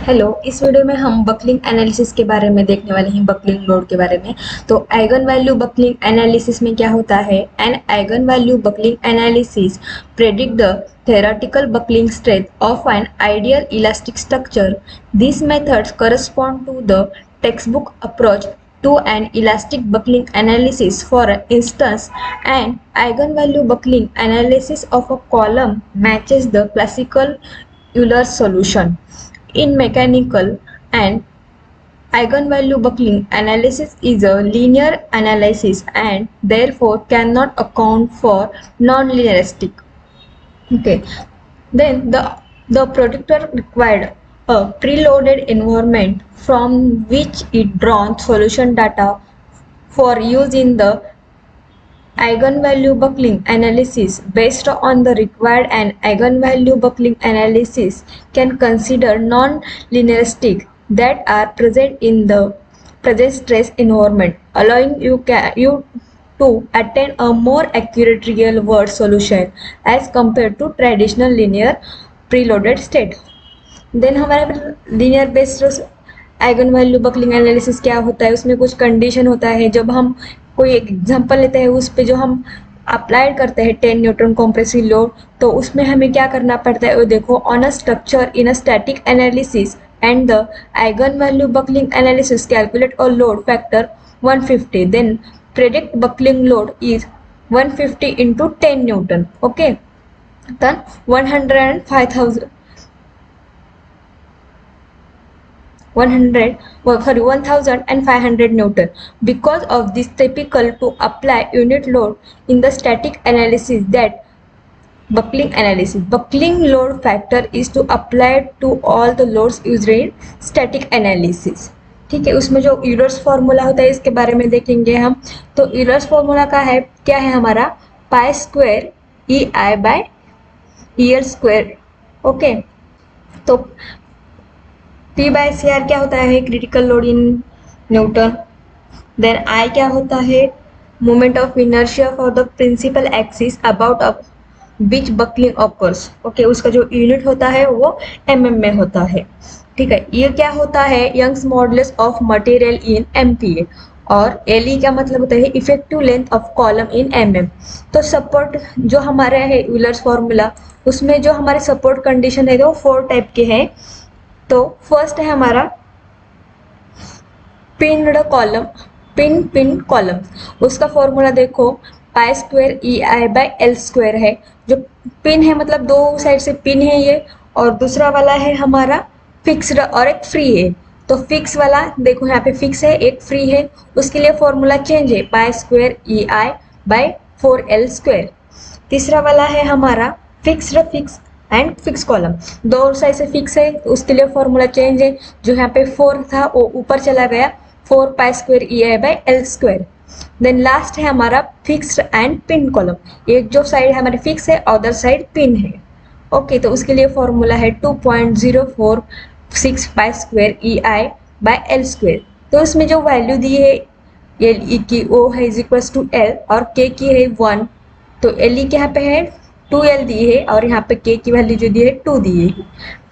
Hello, इस video में हम बकलिंग एनालिसिस के बारे में देखने वाले हैं, बकलिंग लोड के बारे में। तो आइगन वैल्यू बकलिंग एनालिसिस में क्या होता है? An eigen value buckling analysis predict the theoretical buckling strength of an ideal elastic structure. These methods correspond to the textbook approach to an elastic buckling analysis. For instance, an eigenvalue buckling analysis of a column matches the classical Euler solution. In mechanical, an eigenvalue buckling analysis is a linear analysis and therefore cannot account for non-linearistic. Okay, then the predictor required a preloaded environment from which it drawn solution data for use in the eigenvalue buckling analysis. Based on the required and eigenvalue buckling analysis can consider non-linearistic that are present in the present stress environment, allowing you to attain a more accurate real world solution as compared to traditional linear preloaded state. Then हमारे linear based eigen value buckling analysis क्या होता है? उसमें कुछ condition होता है। जब हम कोई एक एग्जांपल लेते हैं, उस पे जो हम अप्लाइड करते हैं 10 न्यूटन कॉम्प्रेसिव लोड, तो उसमें हमें क्या करना पड़ता है? वो देखो, on a structure in a static analysis and the eigen value buckling analysis calculate a load factor 150, then predict buckling load is 150 into 10 newton. Okay, then 105,000 1,500 Newton. Because of this, typical to apply unit load in the static analysis that buckling analysis. Buckling load factor is to apply to all the loads used in static analysis. ठीक है, उसमें जो Euler's formula होता है इसके बारे में देखेंगे हम। तो यूलर्स फॉर्मूला का है क्या है हमारा? Pi square E I by E L square. Okay, तो P बाय सी आर क्या होता है? Critical load in newton. Then I क्या होता है? Moment of inertia for the principal axis about of which buckling occurs. Okay, उसका जो unit होता है वो mm में होता है. ठीक है, ये क्या होता है? Young's modulus of material in MPa. और LE क्या मतलब होता है? Effective length of column in mm. तो सपोर्ट जो हमारा है यूलर्स फॉर्मूला, उसमें जो हमारे सपोर्ट कंडीशन है वो 4 टाइप के हैं. तो फर्स्ट है हमारा पिन्ड कॉलम, पिन कॉलम. उसका फॉर्मूला देखो, पाई square E I by L square है. जो पिन है मतलब दो साइड से पिन है ये, और दूसरा वाला है हमारा फिक्स्ड और एक फ्री है. तो फिक्स वाला देखो यहाँ पे फिक्स है, एक फ्री है, उसके लिए फॉर्मूला चेंज है, पाई square E I bye 4l square. तीसरा वाला है हमारा fixed fix and fix column. दो साइड से फिक्स है, तो उसके लिए फॉर्मूला चेंज है. जो यहाँ पे 4 था वो ऊपर चला गया, 4 pi square E I by L square. Then last है हमारा फिक्स्ड एंड पिन कॉलम. एक जो साइड हमारे फिक्स है, अदर साइड पिन है. ओके, तो उसके लिए फॉर्मूला है 2.046 पाई square E I by L square. तो उसमें जो वैल्यू दी है एल ई की, वो है इज इक्वल टू एल, और के की है 1. तो एल ई के यहाँ पे है 2l दी है, और यहाँ पे k की वैल्यू जो दी है 2 दी है.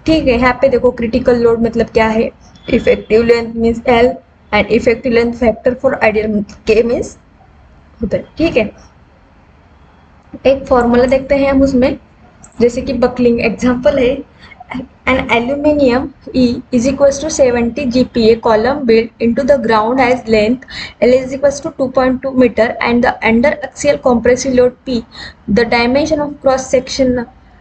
ठीक है, यहाँ पे देखो क्रिटिकल लोड मतलब क्या है? Effective length means l and effective length factor for ideal k means होता है. ठीक है, एक फॉर्मूला देखते हैं हम उसमें. जैसे कि बकलिंग एग्जांपल है, an aluminium E is equals to 70 GPa column built into the ground has length L is equals to 2.2 meter and the under axial compressive load P. The dimension of cross section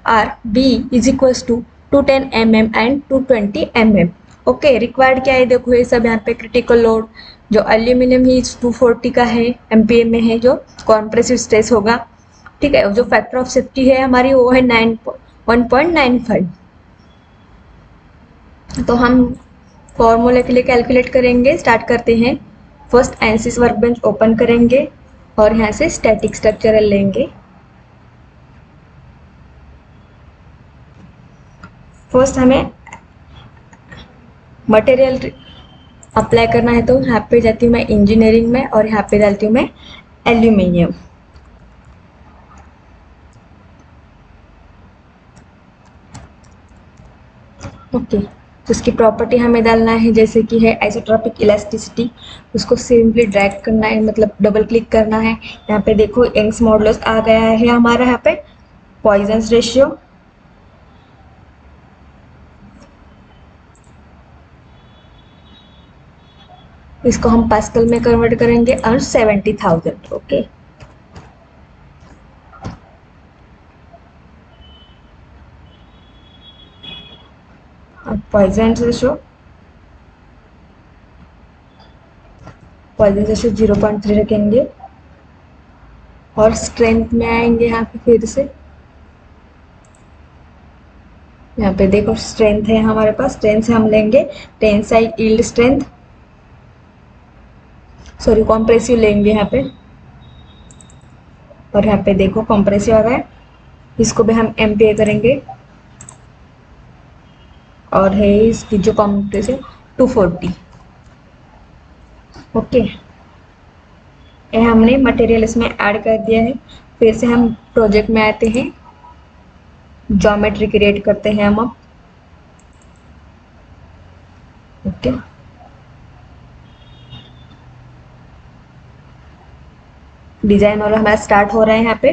R B is equals to 210 mm and 220 mm. Okay, required क्या है? देखो ये सब यहाँ पे critical load जो aluminium ही 240 का है, MPa में है, जो कॉम्प्रेसिव स्ट्रेस होगा. ठीक है, जो फैक्टर ऑफ सेफ्टी है हमारी वो है 1.95. तो हम फॉर्मूले के लिए कैलकुलेट करेंगे. स्टार्ट करते हैं. फर्स्ट एनसिस वर्कबेंच ओपन करेंगे और यहाँ से स्टैटिक स्ट्रक्चर लेंगे. फर्स्ट हमें मटेरियल अप्लाई करना है, तो यहाँ पे जाती हूँ मैं इंजीनियरिंग में, और यहाँ पे डालती हूँ मैं एल्यूमिनियम. ओके, तो उसकी प्रॉपर्टी हमें डालना है, जैसे कि है आइसोट्रोपिक इलास्टिसिटी। उसको सिंपली ड्रैग करना है, मतलब डबल क्लिक करना है। यहाँ पे देखो यंग्स मॉडुलस आ गया है हमारा यहाँ पे। पॉइजन्स रेशियो, इसको हम पास्कल में कन्वर्ट करेंगे और 70,000। ओके, अब पॉइजन रेशियो, पॉइजन रेशियो 0.3 रखेंगे। और स्ट्रेंथ में आएंगे यहाँ पे फिर से। यहाँ पे देखो स्ट्रेंथ है हमारे पास, स्ट्रेंथ से हम लेंगे tensile yield strength, sorry compressive लेंगे यहाँ पे। और यहाँ पे देखो कॉम्प्रेसिव आ गया, इसको भी हम एमपीए करेंगे। और है इसकी जो कॉम्प्रेसिव 240। ओके, ये हमने मटेरियल इसमें ऐड कर दिया है। फिर से हम प्रोजेक्ट में आते हैं, ज्योमेट्री क्रिएट करते हैं हम अब। ओके, डिजाइन और हमारा स्टार्ट हो रहा है यहाँ पे।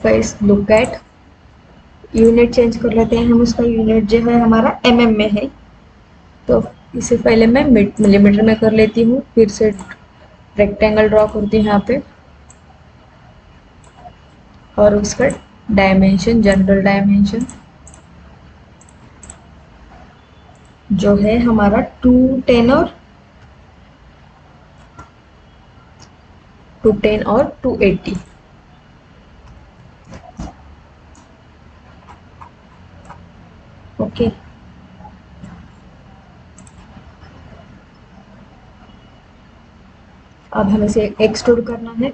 First look at unit, change कर लेते हैं हम। उसका यूनिट जो है हमारा एमएम में है, तो इसे पहले मैं मिलीमीटर में कर लेती हूँ। फिर से रेक्टेंगल ड्रॉ करती हूँ यहाँ पे, और उसका डायमेंशन, जनरल डायमेंशन जो है हमारा 210 और 280। ओके, अब हमें इसे एक्सट्रूड करना है।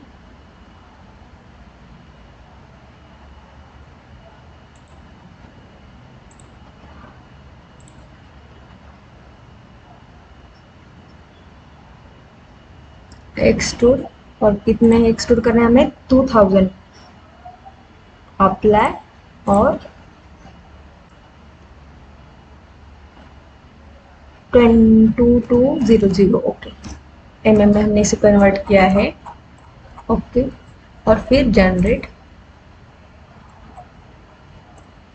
एक्सट्रूड, और कितने एक्सट्रूड करना है हमें? 2000। अप्लाई और 2200। ओके, एमएम में हमने इसे कन्वर्ट किया है। ओके, और फिर जनरेट।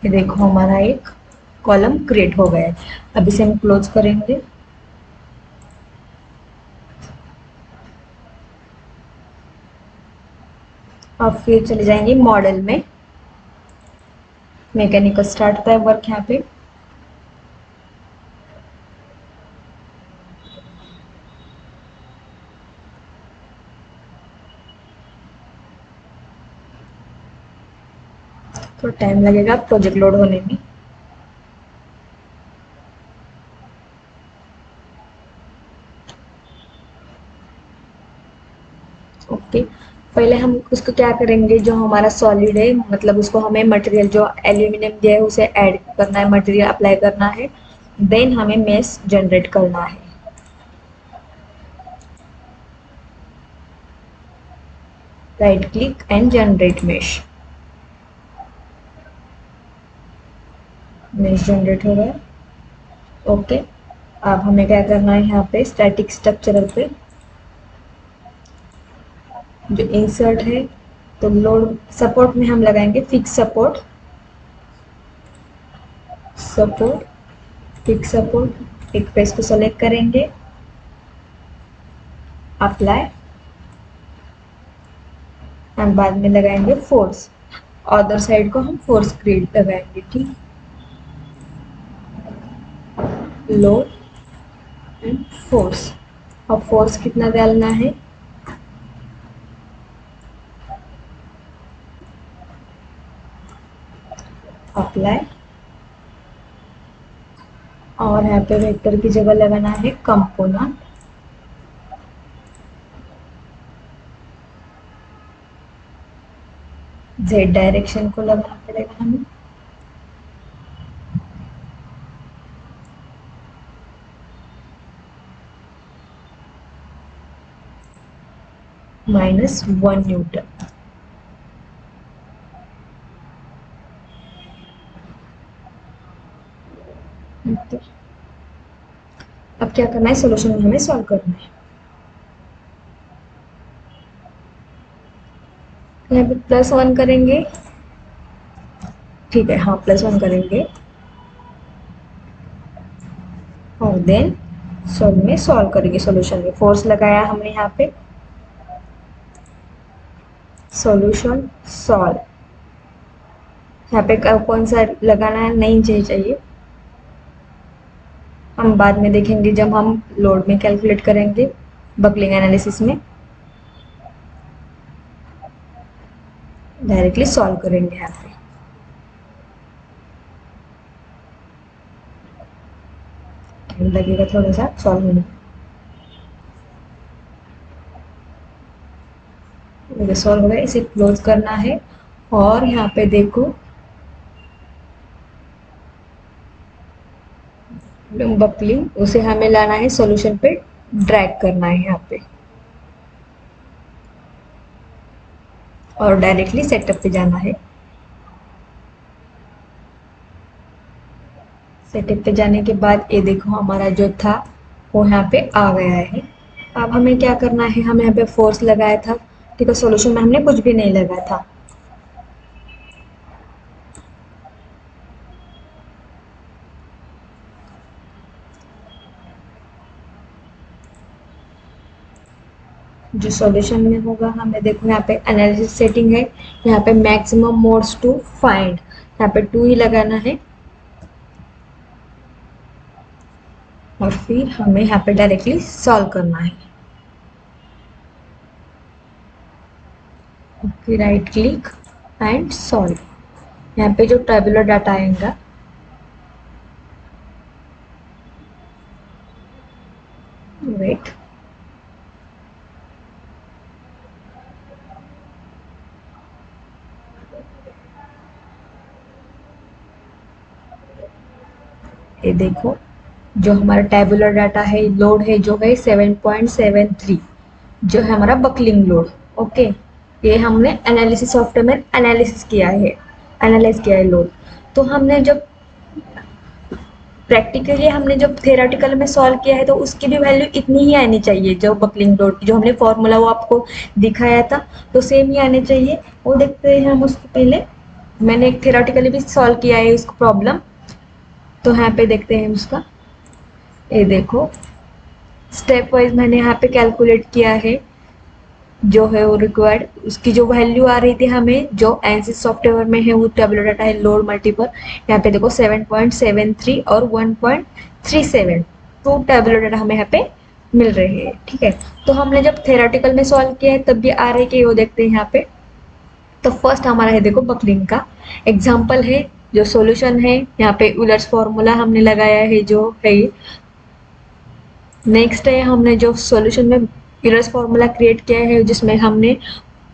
ये देखो हमारा एक कॉलम क्रिएट हो गया है। अब इसे हम क्लोज करेंगे। अब फिर चले जाएंगे मॉडल में। मैकेनिकल स्टार्ट होता है वर्क यहाँ पे। तो टाइम लगेगा प्रोजेक्ट लोड होने में। ओके, पहले हम उसको क्या करेंगे, जो हमारा सॉलिड है, मतलब उसको हमें मटेरियल जो एल्यूमिनियम दिया है उसे ऐड करना है, मटेरियल अप्लाई करना है। देन हमें मेश जनरेट करना है। Right click and generate mesh. Mesh generate हो गया। ओके, अब हमें क्या करना है, यहाँ पे स्टैटिक स्ट्रक्चरल पे जो इंसर्ट है, तो लोड सपोर्ट में हम लगाएंगे fix support, support, fix support. एक फेस को सेलेक्ट करेंगे, अप्लाई, और बाद में लगाएंगे फोर्स। अदर साइड को हम फोर्स क्रिएट लगाएंगे। ठीक, लोड एंड फोर्स। अब फोर्स कितना डालना है? अप्लाई, और यहाँ पे वेक्टर की जगह लगाना है कंपोनेंट। जेड डायरेक्शन को लगाना पड़ेगा हमें। -1 न्यूटन। अब क्या करना है, सोल्यूशन में हमें सॉल्व करना है। यहाँ पे +1 करेंगे, ठीक है, हाँ +1 करेंगे और देन सॉल्व में सॉल्व करेंगे। सॉल्यूशन में फोर्स लगाया हमने यहाँ पे, सॉल्यूशन सॉल्व। यहाँ पे कौन सा लगाना है नहीं चाहिए, हम बाद में देखेंगे जब हम लोड में कैलकुलेट करेंगे बकलिंग एनालिसिस में। डायरेक्टली सॉल्व करेंगे यहाँ पे। टाइम लगेगा थोड़ा सा सॉल्व होने में। सॉल्व हो गया, इसे क्लोज करना है और यहाँ पे देखो बकलिंग, उसे हमें लाना है सॉल्यूशन पे, ड्रैग करना है यहाँ पे और डायरेक्टली सेटअप पे जाना है। सेटअप पे जाने के बाद ये देखो हमारा जो था वो यहाँ पे आ गया है। अब हमें क्या करना है, हम यहाँ पे फोर्स लगाया था, ठीक है, सॉल्यूशन में हमने कुछ भी नहीं लगाया था। जो सॉल्यूशन में होगा हमें देखो यहाँ पे एनालिसिस सेटिंग है, यहाँ पे मैक्सिमम मोड्स टू फाइंड, यहाँ पे 2 ही लगाना है और फिर हमें यहाँ पे डायरेक्टली सॉल्व करना है। Okay, right click and solve. यहाँ पे जो टेबुलर डाटा आएगा, वेट, ये देखो जो हमारा टेबुलर डाटा है, लोड है जो है 7.73, जो है हमारा बकलिंग लोड। ओके, ये हमने एनालिसिस सॉफ्टवेयर में एनालिसिस किया है, एनालाइज किया है लोड। तो हमने जब प्रैक्टिकली हमने जब थेराटिकल में सॉल्व किया है तो उसकी भी वैल्यू इतनी ही आनी चाहिए, जो बकलिंग लोड की जो हमने फॉर्मूला वो आपको दिखाया था तो सेम ही आने चाहिए। वो देखते हैं हम उसको पहले। मैंने एक थेराटिकली भी सॉल्व किया है इसको प्रॉब्लम, तो यहाँ पे देखते हैं उसका। ये देखो स्टेप वाइज मैंने यहाँ पे कैलकुलेट किया है जो है वो रिक्वायर्ड, उसकी जो वैल्यू आ रही थी हमें जो एनसिस सॉफ्टवेयर में है वो टेबुलर डाटा है लोड मल्टीपल। यहाँ पे देखो 7.73 और 1.37 टू टेबुलर डाटा हमें यहाँ पे मिल रहे हैं, ठीक है। तो हमने जब थेराटिकल में सॉल्व किया है तब भी आ रहे कि वो देखते हैं यहाँ पे। तो फर्स्ट हमारा है देखो बकलिंग का एग्जाम्पल है, जो सोल्यूशन है यहाँ पे यूलर्स फॉर्मूला हमने लगाया है जो है। नेक्स्ट है हमने जो सॉल्यूशन में यूलर्स फॉर्मूला क्रिएट किया है जिसमें हमने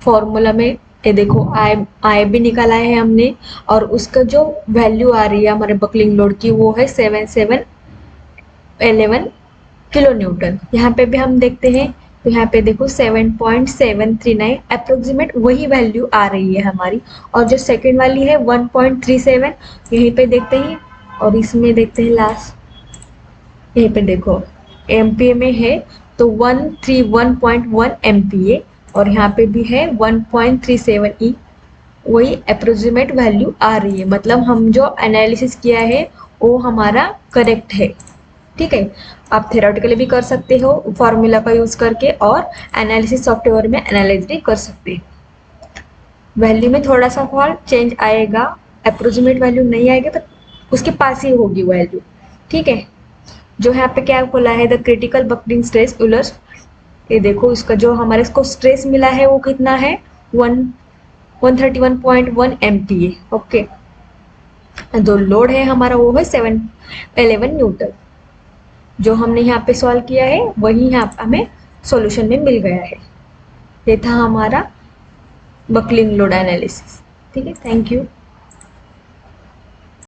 फॉर्मूला में ये देखो आई भी निकाला है हमने, और उसका जो वैल्यू आ रही है हमारे बकलिंग लोड की वो है 7711 किलो न्यूटन। यहाँ पे भी हम देखते हैं तो यहाँ पे देखो 7.739 अप्रोक्सीमेट वही वैल्यू आ रही है हमारी, और जो सेकंड वाली है 1.37 यहीं पे देखते हैं, और इसमें देखते हैं लास्ट यहीं पे देखो एमपीए में है तो 131.1 एमपीए, और यहाँ पे भी है 1.37 ई, वही अप्रोक्सीमेट वैल्यू आ रही है। मतलब हम जो एनालिसिस किया है वो हमारा करेक्ट है, ठीक है। आप थेरोटिकली भी कर सकते हो फॉर्मूला का यूज करके, और एनालिसिस सॉफ्टवेयर में एनालाइज भी कर सकते हैं। वैल्यू में थोड़ा सा फॉल्ट चेंज आएगा, अप्रोक्सीमेट वैल्यू नहीं आएगा तो उसके पास ही होगी वैल्यू, ठीक है। जो यहाँ पे क्या बोला है the critical buckling stress Euler's, ये देखो इसका जो हमारे इसको स्ट्रेस मिला है वो कितना है 131.1 एमपीए। ओके, जो लोड है हमारा वो है 711 न्यूटन। जो हमने यहाँ पे सॉल्व किया है वही यहाँ पे हमें सॉल्यूशन में मिल गया है। ये था हमारा बकलिंग लोड एनालिसिस, ठीक है। Thank you.